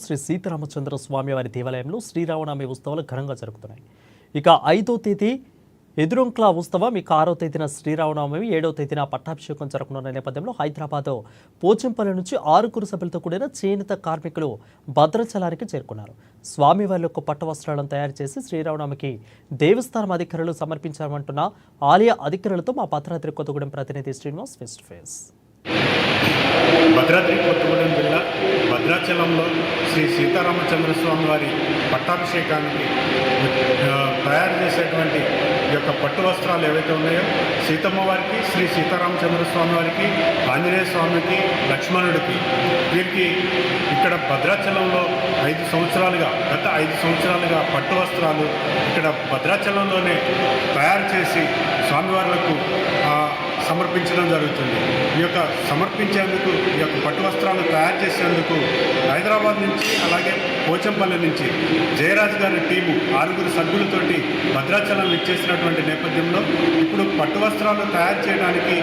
శ్రీ సీతారామచంద్ర స్వామి వారి దేవాలయంలో శ్రీరామనవమి ఉత్సవాలు ఘనంగా జరుగుతున్నాయి. ఇక 5వ తేదీ ఎదురొంక్ల ఉత్సవం, ఇక 6వ తేదీన శ్రీరామనవమి, 7వ తేదీన పట్టాభిషేకం జరగనున్న నేపథ్యంలో హైదరాబాద్ పోచంపల్లి నుంచి 6 సభ్యులతో కూడిన చేనేత కార్మికులు భద్రాచలానికి చేరుకున్నారు. స్వామివార్లకు పట్టు వస్త్రాలను తయారు చేసి శ్రీరామనవమికి దేవస్థానం అధికారులు సమర్పించామంటున్న ఆలయ అధికారులతో మా భద్రాద్రి కొత్తగూడెం ప్రతినిధి Srinivas face to face. Bhadradri Kothagudem జిల్లా భద్రాచలంలో శ్రీ సీతారామచంద్ర స్వామి వారి పట్టాభిషేకానికి తయారు చేసేటువంటి ఈ యొక్క పట్టు వస్త్రాలు ఏవైతే ఉన్నాయో సీతమ్మ వారికి, శ్రీ సీతారామచంద్ర స్వామి వారికి, ఆంజనేయ స్వామికి, లక్ష్మణుడికి, వీరికి ఇక్కడ భద్రాచలంలో గత 5 సంవత్సరాలుగా పట్టు వస్త్రాలు ఇక్కడ భద్రాచలంలోనే తయారు చేసి స్వామివార్లకు సమర్పించడం జరుగుతుంది. ఈ యొక్క సమర్పించేందుకు, ఈ యొక్క పట్టు వస్త్రాలు తయారు చేసేందుకు హైదరాబాద్ నుంచి, అలాగే పోచంపల్లి నుంచి జయరాజ్ గారి టీము 6 సభ్యులతోటి భద్రాచలం ఇచ్చేసినటువంటి నేపథ్యంలో ఇప్పుడు పట్టు వస్త్రాలు తయారు చేయడానికి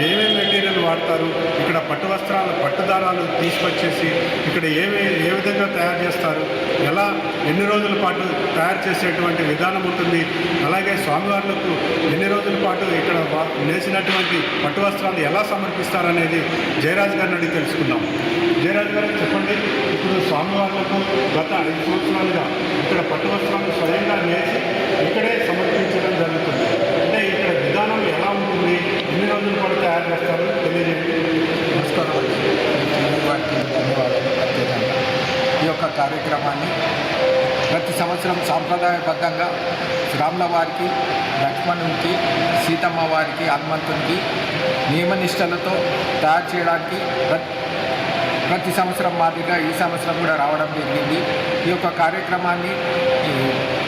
ఏమేమి మెటీరియల్ వాడతారు, ఇక్కడ పట్టు వస్త్రాలు పట్టుదారాలు తీసుకొచ్చేసి ఇక్కడ ఏ విధంగా తయారు చేస్తారు, ఎన్ని రోజుల పాటు తయారు చేసేటువంటి విధానం ఉంటుంది, అలాగే స్వామివార్లకు ఎన్ని రోజుల పాటు ఇక్కడ నేసినటువంటి పట్టు వస్త్రాలు ఎలా సమర్పిస్తారనేది జయరాజ్ గారిని అడిగి తెలుసుకుందాం. జయరాజ్ గారు చెప్పండి, ఇప్పుడు స్వామివార్లకు గత 5 సంవత్సరాలుగా ఇక్కడ పట్టు వస్త్రాలు స్వయంగా నేసి ఇక్కడే సమర్పించడం జరుగుతుంది. అంటే ఇక్కడ విధానం ఎలా ఉంటుంది, ఎన్ని రోజుల పాటు తయారు చేస్తారు తెలియజేయండి. నమస్కారం. ఈ యొక్క కార్యక్రమాన్ని ప్రతి సంవత్సరం సాంప్రదాయబద్ధంగా రాముల వారికి, లక్ష్మణునికి, సీతమ్మ వారికి, హనుమంతునికి నియమనిష్టలతో తయారు చేయడానికి ప్రతి సంవత్సరం మాదిరిగా ఈ సంవత్సరం కూడా రావడం జరిగింది. ఈ యొక్క కార్యక్రమాన్ని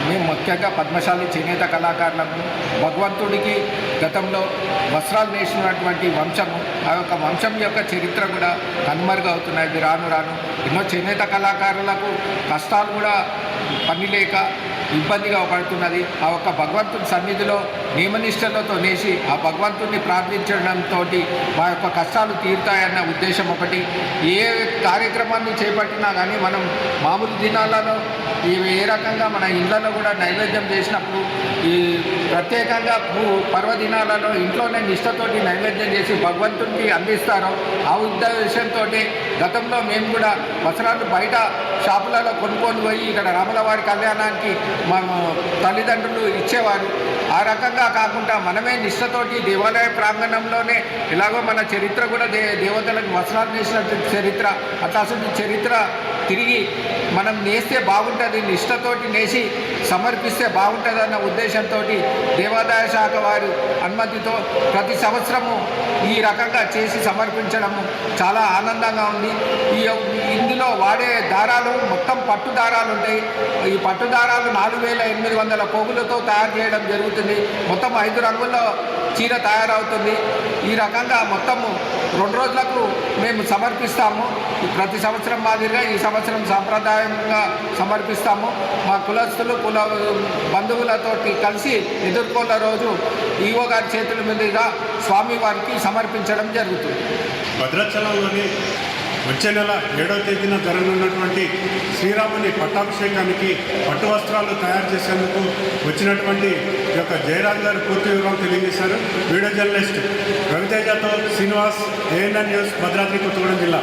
మేము ముఖ్యంగా పద్మశాలి చేనేత కళాకారులకు, భగవంతుడికి గతంలో వస్త్రాలు నేసినటువంటి వంశము, ఆ యొక్క వంశం యొక్క చరిత్ర కూడా కనుమరుగవుతున్నది. రాను రాను ఎన్నో చేనేత కళాకారులకు కష్టాలు కూడా పని లేక ఇబ్బందిగా పడుతున్నది. ఆ ఒక్క భగవంతుని సన్నిధిలో నియమనిష్టలతో నేసి ఆ భగవంతుడిని ప్రార్థించడంతో మా యొక్క కష్టాలు తీరుతాయన్న ఉద్దేశం ఒకటి. ఏ కార్యక్రమాన్ని చేపట్టినా కానీ మనం మామూలు దినాలలో ఏ రకంగా మన ఇళ్లలో కూడా నైవేద్యం చేసినప్పుడు ఈ ప్రత్యేకంగా పర్వదినాలలో ఇంట్లోనే నిష్టతోటి నైవేద్యం చేసి భగవంతుడికి అందిస్తారో ఆ ఉద్దేశంతో గతంలో మేము కూడా వస్త్రాలు బయట షాపులలో కొనుక్కొని పోయి ఇక్కడ రాముల వారి కళ్యాణానికి మా తల్లిదండ్రులు ఇచ్చేవారు. ఆ రకంగా కాకుండా మనమే నిష్టతోటి దేవాలయ ప్రాంగణంలోనే ఎలాగో మన చరిత్ర కూడా దేవతలకు వస్త్రాలు నేసినటువంటి చరిత్ర, అసలు చరిత్ర తిరిగి మనం నేస్తే బాగుంటుంది, నిష్టతోటి నేసి సమర్పిస్తే బాగుంటుందన్న ఉద్దేశంతో దేవాదాయ శాఖ వారి అనుమతితో ప్రతి సంవత్సరము ఈ రకంగా చేసి సమర్పించడము చాలా ఆనందంగా ఉంది. ఇందులో వాడే దారాలు మొత్తం పట్టు దారాలు ఉంటాయి. ఈ పట్టు దారాలు 4800 పోగులతో తయారు చేయడం జరుగుతుంది. మొత్తం 5 రంగుల్లో చీర తయారవుతుంది. ఈ రకంగా మొత్తము 2 రోజులకు మేము సమర్పిస్తాము. ప్రతి సంవత్సరం మాదిరిగా ఈ సంవత్సరం సాంప్రదాయంగా సమర్పిస్తాము. మా కులస్తులు బంధువులతో కలిసి ఎదుర్కొన్న రోజు ఈవో గారి చేతుల మీదుగా స్వామివారికి సమర్పించడం జరుగుతుంది. భద్రాచలంలోని వచ్చే నెల 7వ తేదీన జరగనున్నటువంటి శ్రీరాముని పట్టాభిషేకానికి పట్టు వస్త్రాలు తయారు చేసేందుకు వచ్చినటువంటి ఈ యొక్క జయరాజ్ గారు పూర్తి వివరాలు తెలియజేశారు. వీడియో జర్నలిస్ట్ రవితేజతో శ్రీనివాస్, ANN న్యూస్, భద్రాద్రి కొత్తగూడెం జిల్లా.